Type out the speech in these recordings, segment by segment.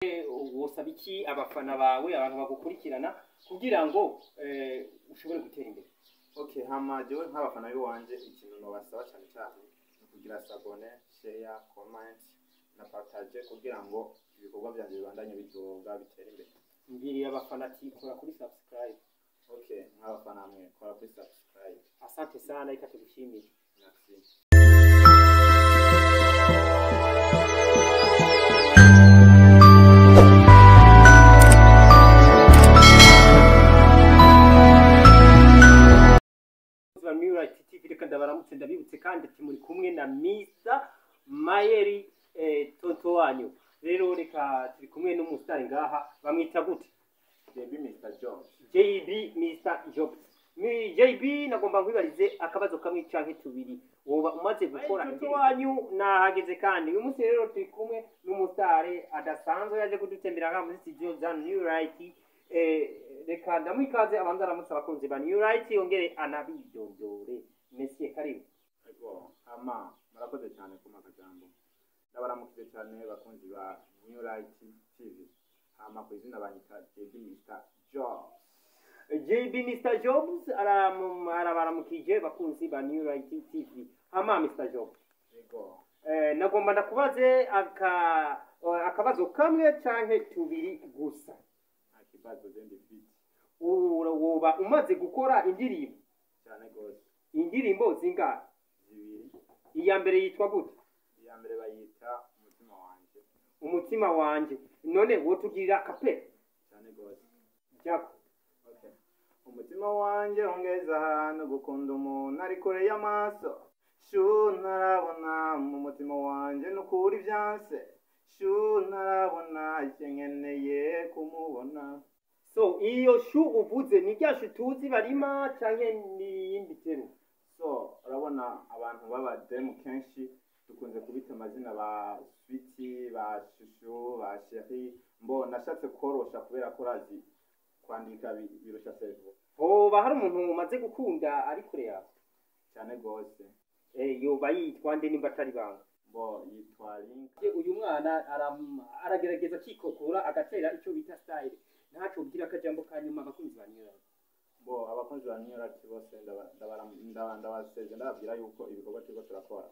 wosaba iki abafana bawe abantu bagukurikirana kugira ngo ushobore gutera imbere? Okay, hama jewe nk'abafana biwanje ikintu nobasaba cyane cyane kugira sabone, share, comment na partage kugira ngo ibikorwa byanje bibandanye bidoga bitera imbere. Mbiri abafana ati kora kuri subscribe. Okay, nk'abafana mwe kora kuri subscribe. Asante sana, ika tugushimire. Merci. Ndabaramutse ndabibutse kandi ati muri kumwe na Mr Mayeri Toto wanyu. Rero reka turi kumwe n'umusitari ngaha bamwita gute? JB Mr Jobs. JB Mr Jobs. JB nagomba nkwibarize akabazo kamwe canke tubiri. Woba umaze gukora Toto wanyu nahageze kandi uyu munsi rero turi kumwe n'umusitari adasanzwe yaje kudutembera ngaha muri studio za New Right. Reka ndamwikaze abanza aramutse abakunzi ba New Right yongere anabidondore. Monsieur karibu. Ego, ama murakoze cyane ku makajambo. Ndabaramukije cyane bakunzi ba New Right TV. Ama ku izina banyita JB Mr Jobs. JB Mr Jobs arabaramukije bakunzi ba New Right TV. Ama Mr Jobs. Ego. Nagomba ndakubaze akabazo kamwe canke tubiri gusa. Akibazo zendi bit. Woba umaze gukora indirimbo Cyane gose. Indirimbo zingahe? Zibiri. Iya mbere yitwa gute? Iya mbere bayita umutima wanje. Umutima wanje. None wotugirira kape? Cyane gose. Jako. Okay. Umutima wanje ongeza hano gukunda umuntu ari kure y'amaso. Shu ntarabona mu mutima wanje nukuri byanse. Shu ntarabona ikenyeneye kumubona. So iyo shu uvuze ni rya shu tuzi barima canke ni yindi tero? So urabona abantu baba demu kenshi dukunze kubita amazina ba Sweetie, ba Shushu, ba Chérie. Mbo nashatse korosha kubera ko razi kwandika birusha sevo. Hoba hari umuntu umaze gukunda ari kure yawe? Cyane gose. Yoba yitwa nde nimba atari banga? Mbo yitwa Link. Uyu mwana aragerageza kikokura agatera ico bita style. Ntaco ugira akajambo kanyuma abakunzi ba New Right. Bo abakunzi ba New Right bose ndabaseze ndababwira yuko ibikorwa turiko turakora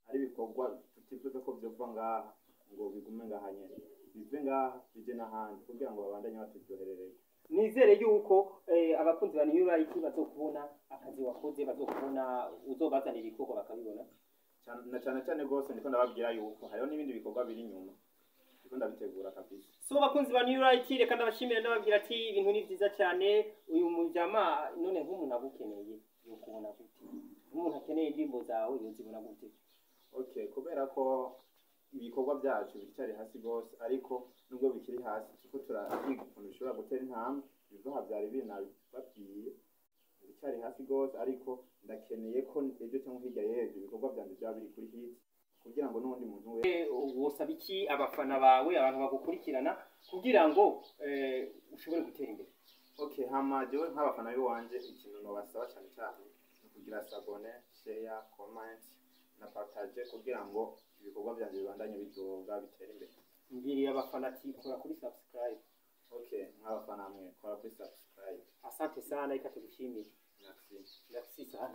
ari ibikorwa tutifuza ko byova ngaha ngo bigume ngaha nyene, bive ngaha bije n'ahandi kugira ngo babandanye baturyoherereye. Nizere yuko abakunzi ba New Right bazokubona akazi wakoze, bazokubona uzobazanira ibikorwa bakabibona. Cyane gose ndiko ndababwira yuko hariho n'ibindi bikorwa biri inyuma ndiko ndabitegura kabisa. So bakunzi ba New Right reka ndabashimira ndababwira ati ibintu ni vyiza cyane. Uyu mujama none nk'umuntu agukeneye yo kubona gute? Umuntu akeneye indirimbo zawe yozibona gute? Okay, kubera ko ibikorwa byacu bicari hasi gose ariko nubwo bikiri hasi kiko turahiga ukuntu bishobora gutera intambwe biva byari babwiye bicari hasi gose ariko ndakeneye ko ejo cyangwa hirya y'ejo ibikorwa byanje byaba biri kuri hit kugira ngo n'undi muntu we wosaba iki abafana bawe abantu bagukurikirana kugira ngo ushobore gutera imbere? Okay, hama jewe nk'abafana biwanje ikintu nobasaba cyane cyane kugira sabone, share, comment na partage kugira ngo ibikorwa byanje bibandanye bidoga bitera imbere. Mbiri abafana ati kora kuri subscribe. Okay, nk'abafana mwe kora kuri subscribe. Asante sana, ika tugushimire. Merci. Merci sana.